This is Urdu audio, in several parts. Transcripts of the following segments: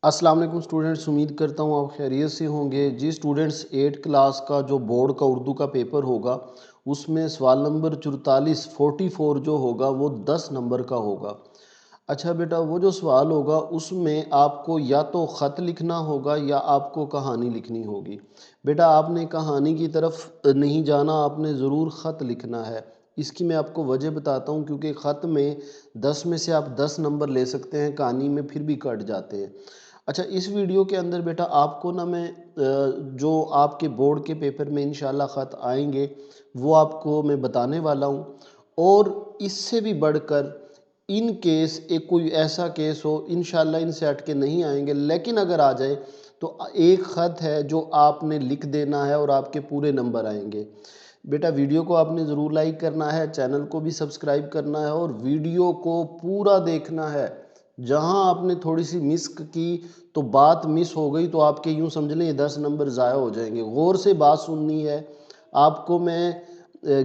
السلام علیکم اسٹوڈنٹس، امید کرتا ہوں آپ خیریت سے ہوں گے۔ جی اسٹوڈنٹس، 8 کلاس کا جو بورڈ کا اردو کا پیپر ہوگا اس میں سوال نمبر 44 جو ہوگا وہ 10 نمبر کا ہوگا۔ اچھا بیٹا، وہ جو سوال ہوگا اس میں آپ کو یا تو خط لکھنا ہوگا یا آپ کو کہانی لکھنی ہوگی۔ بیٹا آپ نے کہانی کی طرف نہیں جانا، آپ نے ضرور خط لکھنا ہے۔ اس کی میں آپ کو وجہ بتاتا ہوں، کیونکہ خط میں 10 میں سے آپ 10 نمبر لے سکتے ہیں، کہانی میں پھر بھی کٹ جاتے ہیں۔ اچھا، اس ویڈیو کے اندر بیٹا آپ کو میں جو آپ کے بورڈ کے پیپر میں انشاءاللہ خط آئیں گے وہ آپ کو میں بتانے والا ہوں، اور اس سے بھی بڑھ کر ان کیس ایک کوئی ایسا کیس ہو، انشاءاللہ ان سے ہٹ کے نہیں آئیں گے، لیکن اگر آ جائے تو ایک خط ہے جو آپ نے لکھ دینا ہے اور آپ کے پورے نمبر آئیں گے۔ بیٹا ویڈیو کو آپ نے ضرور لائک کرنا ہے، چینل کو بھی سبسکرائب کرنا ہے اور ویڈیو کو پورا دیکھنا ہے۔ جہاں آپ نے تھوڑی سی مس کی تو بات مس ہو گئی تو آپ کے یوں سمجھ لیں یہ 10 نمبر ضائع ہو جائیں گے۔ غور سے بات سننی ہے، آپ کو میں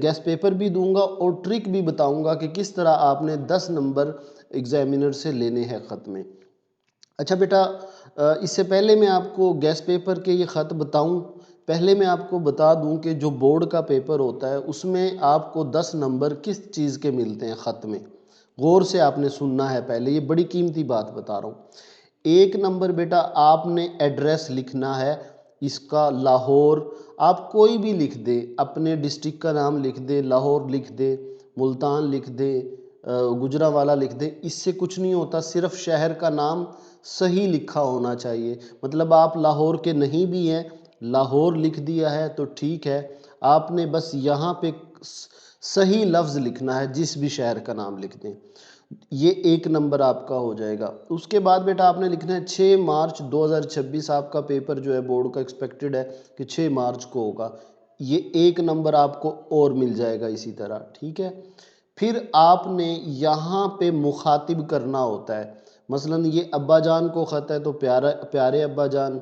گیس پیپر بھی دوں گا اور ٹرک بھی بتاؤں گا کہ کس طرح آپ نے 10 نمبر ایگزامینر سے لینے ہیں خط میں۔ اچھا بیٹا، اس سے پہلے میں آپ کو گیس پیپر کے یہ خط بتاؤں، پہلے میں آپ کو بتا دوں کہ جو بورڈ کا پیپر ہوتا ہے اس میں آپ کو 10 نمبر کس چیز کے ملتے ہیں خط میں۔ غور سے آپ نے سننا ہے، پہلے یہ بڑی قیمتی بات بتا رہا ہوں۔ 1 نمبر بیٹا آپ نے ایڈریس لکھنا ہے، اس کا لاہور، آپ کوئی بھی لکھ دے، اپنے ڈسٹرکٹ کا نام لکھ دے، لاہور لکھ دے، ملتان لکھ دے، گجرانوالہ لکھ دے، اس سے کچھ نہیں ہوتا، صرف شہر کا نام صحیح لکھا ہونا چاہیے۔ مطلب آپ لاہور کے نہیں بھی ہیں، لاہور لکھ دیا ہے تو ٹھیک ہے، آپ نے بس یہاں پہ صحیح لفظ لکھنا ہے، جس بھی شہر کا نام لکھ دیں۔ یہ 1 نمبر آپ کا ہو جائے گا۔ اس کے بعد بیٹا آپ نے لکھنا ہے 6 مارچ 2026 آپ کا پیپر جو ہے بورڈ کا ایکسپیکٹڈ ہے کہ 6 مارچ کو ہوگا، یہ 1 نمبر آپ کو اور مل جائے گا اسی طرح، ٹھیک ہے۔ پھر آپ نے یہاں پہ مخاطب کرنا ہوتا ہے، مثلاً یہ ابا جان کو خط ہے تو پیارے ابا جان،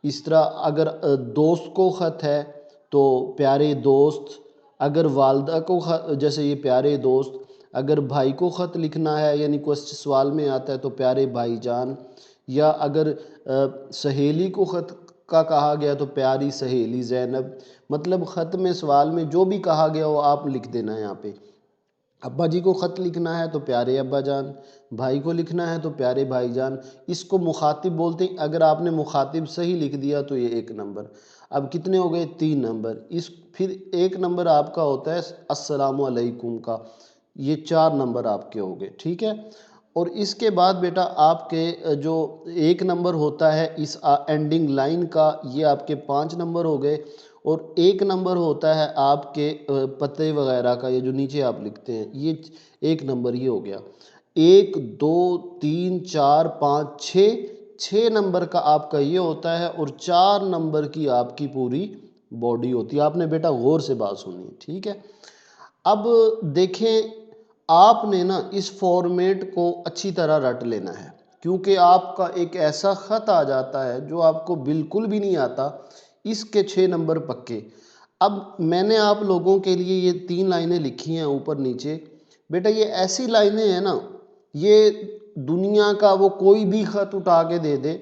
اس طرح اگر دوست کو خط ہے تو پیارے دوست، اگر والدہ کو خط جیسے یہ پیارے دوست، اگر بھائی کو خط لکھنا ہے یعنی کوئی سوال میں آتا ہے تو پیارے بھائی جان، یا اگر سہیلی کو خط کا کہا گیا تو پیاری سہیلی زینب۔ مطلب خط میں سوال میں جو بھی کہا گیا وہ آپ لکھ دینا ہے یہاں پہ۔ ابا جی کو خط لکھنا ہے تو پیارے ابا جان، بھائی کو لکھنا ہے تو پیارے بھائی جان، اس کو مخاطب بولتے ہیں۔ اگر آپ نے مخاطب صحیح لکھ دیا تو یہ 1 نمبر۔ اب کتنے ہو گئے؟ 3 نمبر۔ پھر 1 نمبر آپ کا ہوتا ہے السلام علیکم کا، یہ 4 نمبر آپ کے ہو گئے، ٹھیک ہے۔ اور اس کے بعد بیٹا آپ کے جو 1 نمبر ہوتا ہے اس اینڈنگ لائن کا، یہ آپ کے 5 نمبر ہو گئے، اور 1 نمبر ہوتا ہے آپ کے پتے وغیرہ کا، یہ جو نیچے آپ لکھتے ہیں، یہ 1 نمبر ہی ہو گیا۔ 1 2 3 4 5 6 نمبر کا آپ کا یہ ہوتا ہے، اور 4 نمبر کی آپ کی پوری باڈی ہوتی ہے۔ آپ نے بیٹا غور سے بات سنی، ٹھیک ہے۔ اب دیکھیں، آپ نے اس فارمیٹ کو اچھی طرح رٹ لینا ہے، کیونکہ آپ کا ایک ایسا خط آ جاتا ہے جو آپ کو بالکل بھی نہیں آتا، اس کے 6 نمبر پکے۔ اب میں نے آپ لوگوں کے لیے یہ 3 لائنیں لکھی ہیں اوپر نیچے، بیٹا یہ ایسی لائنیں ہیں یہ دنیا کا وہ کوئی بھی خط اٹھا کے دے دے،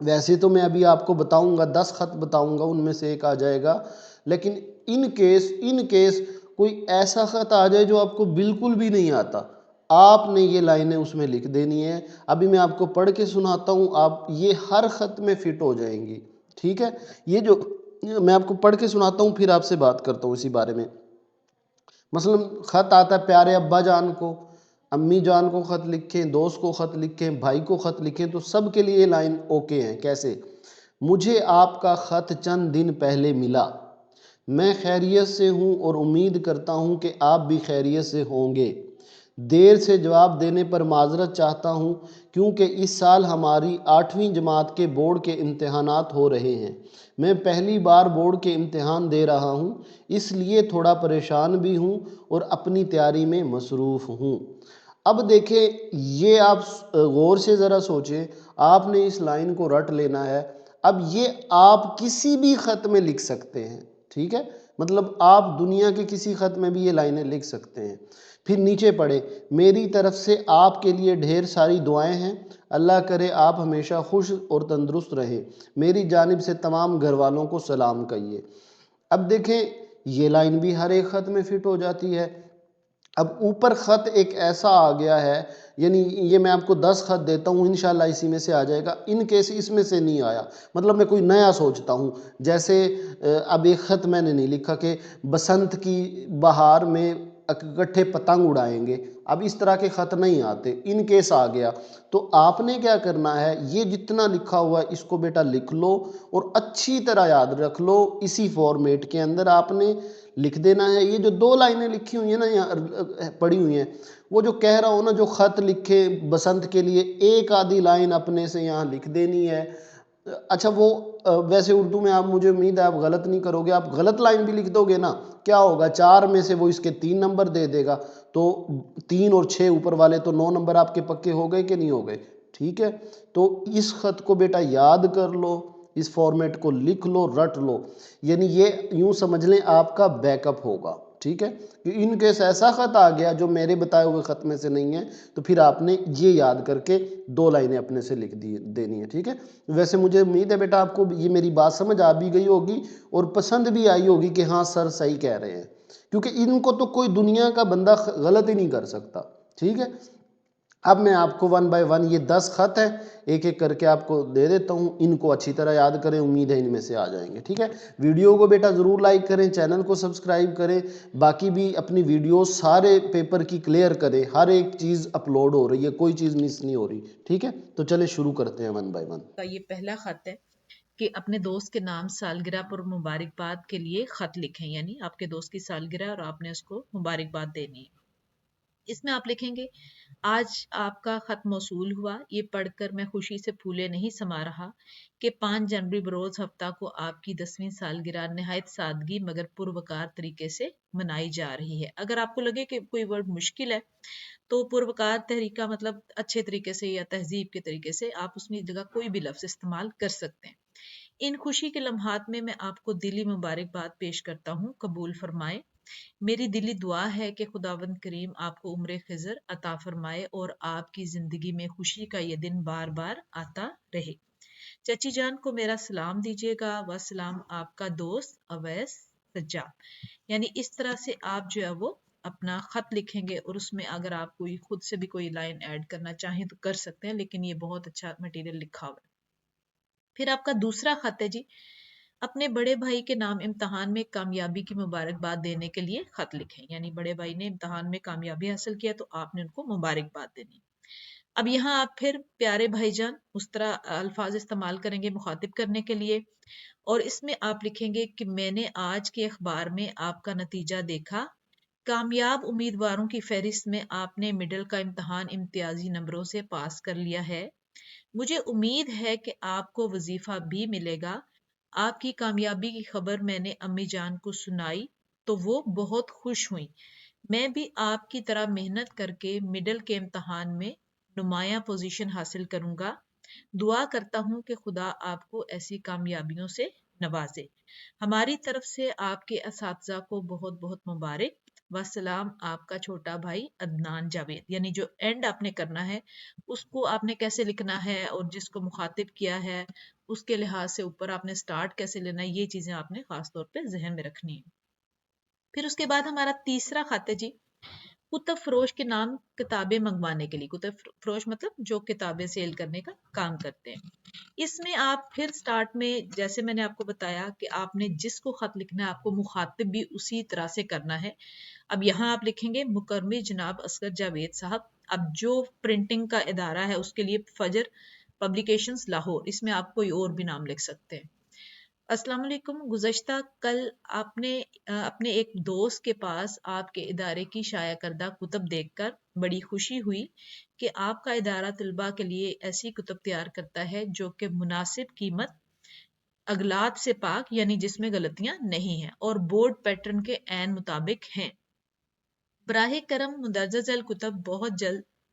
ویسے تو میں ابھی آپ کو بتاؤں گا 10 خط بتاؤں گا، ان میں سے ایک آ جائے گا، لیکن ان کیس کوئی ایسا خط آ جائے جو آپ کو بالکل بھی نہیں آتا، آپ نے یہ لائنیں اس میں لکھ دینی ہے۔ ابھی میں آپ کو پڑھ کے سناتا ہوں، آپ یہ ہر خط میں فٹ ہو جائیں گی، ٹھیک ہے۔ یہ جو میں آپ کو پڑھ کے سناتا ہوں پھر آپ سے بات کرتا ہوں اسی بارے میں۔ مثلا خط آتا ہے پیارے ابا جان کو، امی جان کو خط لکھیں، دوست کو خط لکھیں، بھائی کو خط لکھیں، تو سب کے لیے یہ لائن اوکے ہیں۔ کیسے؟ مجھے آپ کا خط چند دن پہلے ملا، میں خیریت سے ہوں اور امید کرتا ہوں کہ آپ بھی خیریت سے ہوں گے۔ دیر سے جواب دینے پر معذرت چاہتا ہوں کیونکہ اس سال ہماری 8ویں جماعت کے بورڈ کے امتحانات ہو رہے ہیں۔ میں پہلی بار بورڈ کے امتحان دے رہا ہوں، اس لیے تھوڑا پریشان بھی ہوں اور اپنی تیاری میں مصروف ہوں۔ اب دیکھیں، یہ آپ غور سے ذرا سوچیں، آپ نے اس لائن کو رٹ لینا ہے۔ اب یہ آپ کسی بھی خط میں لکھ سکتے ہیں، ٹھیک ہے، مطلب آپ دنیا کے کسی خط میں بھی یہ لائنیں لکھ سکتے ہیں۔ پھر نیچے پڑھے، میری طرف سے آپ کے لیے ڈھیر ساری دعائیں ہیں، اللہ کرے آپ ہمیشہ خوش اور تندرست رہیں، میری جانب سے تمام گھر والوں کو سلام کہیے۔ اب دیکھیں یہ لائن بھی ہر ایک خط میں فٹ ہو جاتی ہے۔ اب اوپر خط ایک ایسا آ گیا ہے، یعنی یہ میں آپ کو 10 خط دیتا ہوں، انشاءاللہ اسی میں سے آ جائے گا، ان کیس اس میں سے نہیں آیا، مطلب میں کوئی نیا سوچتا ہوں، جیسے اب ایک خط میں نے نہیں لکھا کہ بسنت کی بہار میں اکٹھے پتنگ اڑائیں گے، اب اس طرح کے خط نہیں آتے، ان کیس آ گیا، تو آپ نے کیا کرنا ہے، یہ جتنا لکھا ہوا ہے اس کو بیٹا لکھ لو اور اچھی طرح یاد رکھ لو، اسی فارمیٹ کے اندر آپ نے لکھ دینا ہے۔ یہ جو 2 لائنیں لکھی ہوئی ہیں نا یہاں پڑی ہوئی ہیں، وہ جو کہہ رہا ہوں نا جو خط لکھے بسنت کے لیے، ایک آدھی لائن اپنے سے یہاں لکھ دینی ہے۔ اچھا وہ ویسے اردو میں آپ مجھے امید ہے آپ غلط نہیں کرو گے، آپ غلط لائن بھی لکھ دو گے نا، کیا ہوگا 4 میں سے وہ اس کے 3 نمبر دے دے گا، تو 3 اور 6 اوپر والے تو 9 نمبر آپ کے پکے ہو گئے کہ نہیں ہو گئے؟ ٹھیک ہے، تو اس خط کو بیٹا یاد کر لو، اس فارمیٹ کو لکھ لو، رٹ لو، یعنی یہ یوں سمجھ لیں آپ کا بیک اپ ہوگا۔ ٹھیک ہے، کہ ان کیس ایسا خط آ گیا جو میرے بتائے ہوئے خط میں سے نہیں ہے، تو پھر آپ نے یہ یاد کر کے 2 لائنیں اپنے سے لکھ دینی ہے۔ ٹھیک ہے، ویسے مجھے امید ہے بیٹا آپ کو یہ میری بات سمجھ آ بھی گئی ہوگی اور پسند بھی آئی ہوگی کہ ہاں سر صحیح کہہ رہے ہیں، کیونکہ ان کو تو کوئی دنیا کا بندہ غلط ہی نہیں کر سکتا۔ ٹھیک ہے، اب میں آپ کو 1 بائی 1 یہ 10 خط ہیں ایک ایک کر کے آپ کو دے دیتا ہوں، ان کو اچھی طرح یاد کریں، امید ہے ان میں سے آ جائیں گے۔ ٹھیک ہے، ویڈیو کو بیٹا ضرور لائک کریں، چینل کو سبسکرائب کریں، باقی بھی اپنی ویڈیوز سارے پیپر کی کلیئر کریں، ہر ایک چیز اپلوڈ ہو رہی ہے، کوئی چیز مس نہیں ہو رہی۔ ٹھیک ہے، تو چلے شروع کرتے ہیں 1 بائی 1 کا یہ پہلا خط ہے کہ اپنے دوست کے نام سالگرہ پر مبارکباد کے لیے خط لکھیں، یعنی آپ کے دوست کی سالگرہ اور آپ نے اس کو مبارکباد دینی ہے۔ اس میں آپ لکھیں گے آج آپ کا خط موصول ہوا، یہ پڑھ کر میں خوشی سے پھولے نہیں سما رہا کہ 5 جنوری بروز ہفتہ کو آپ کی 10ویں سالگرہ نہایت سادگی مگر پروقار طریقے سے منائی جا رہی ہے۔ اگر آپ کو لگے کہ کوئی ورڈ مشکل ہے تو پروقار طریقہ مطلب اچھے طریقے سے یا تہذیب کے طریقے سے آپ اس میں جگہ کوئی بھی لفظ استعمال کر سکتے ہیں۔ ان خوشی کے لمحات میں آپ کو دلی مبارکباد پیش کرتا ہوں، قبول فرمائے۔ میری دلی دعا ہے کہ خداوند کریم آپ کو عمر خضر عطا فرمائے اور آپ کی زندگی میں خوشی کا یہ دن بار بار آتا رہے۔ چچی جان کو میرا سلام دیجیے گا، وسلام آپ کا دوست اویس سجاد۔ یعنی اس طرح سے آپ جو ہے وہ اپنا خط لکھیں گے، اور اس میں اگر آپ کوئی خود سے بھی کوئی لائن ایڈ کرنا چاہیں تو کر سکتے ہیں، لیکن یہ بہت اچھا مٹیریل لکھا ہوا ہے۔ پھر آپ کا دوسرا خط ہے جی، اپنے بڑے بھائی کے نام امتحان میں کامیابی کی مبارکباد دینے کے لیے خط لکھیں، یعنی بڑے بھائی نے امتحان میں کامیابی حاصل کیا تو آپ نے ان کو مبارکباد دینی۔ اب یہاں آپ پھر پیارے بھائی جان اس طرح الفاظ استعمال کریں گے مخاطب کرنے کے لیے، اور اس میں آپ لکھیں گے کہ میں نے آج کے اخبار میں آپ کا نتیجہ دیکھا، کامیاب امیدواروں کی فہرست میں آپ نے مڈل کا امتحان امتیازی نمبروں سے پاس کر لیا ہے، مجھے امید ہے کہ آپ کو وظیفہ بھی ملے گا۔ آپ کی کامیابی کی خبر میں نے امی جان کو سنائی تو وہ بہت خوش ہوئیں، میں بھی آپ کی طرح محنت کر کے مڈل کے امتحان میں نمایاں پوزیشن حاصل کروں گا، دعا کرتا ہوں کہ خدا آپ کو ایسی کامیابیوں سے نوازے، ہماری طرف سے آپ کے اساتذہ کو بہت بہت مبارک، وسلام آپ کا چھوٹا بھائی عدنان جاوید۔ یعنی جو اینڈ آپ نے کرنا ہے اس کو آپ نے کیسے لکھنا ہے اور جس کو مخاطب کیا ہے اس کے لحاظ سے اوپر آپ نے سٹارٹ کیسے لینا ہے، یہ چیزیں آپ نے خاص طور پہ ذہن میں رکھنی ہے۔ پھر اس کے بعد ہمارا تیسرا خط ہے جی، کتب فروش کے نام کتابیں منگوانے کے لیے، کتب فروش مطلب جو کتابیں سیل کرنے کا کام کرتے ہیں۔ اس میں آپ پھر سٹارٹ میں جیسے میں نے آپ کو بتایا کہ آپ نے جس کو خط لکھنا ہے آپ کو مخاطب بھی اسی طرح سے کرنا ہے۔ اب یہاں آپ لکھیں گے مکرمی جناب اصغر جاوید صاحب، اب جو پرنٹنگ کا ادارہ ہے اس کے لیے فجر پبلیکیشنز لاہور، اس میں آپ کوئی اور بھی نام لکھ سکتے ہیں۔ السلام علیکم، گزشتہ کل آپ نے اپنے ایک دوست کے پاس آپ کے ادارے کی شائع کردہ کتب دیکھ کر بڑی خوشی ہوئی کہ آپ کا ادارہ طلباء کے لیے ایسی کتب تیار کرتا ہے جو کہ مناسب قیمت، اغلاط سے پاک یعنی جس میں غلطیاں نہیں ہیں، اور بورڈ پیٹرن کے عین مطابق ہیں۔ براہ کرم مندرجہ ذیل کتب بہت جلد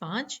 5,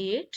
8,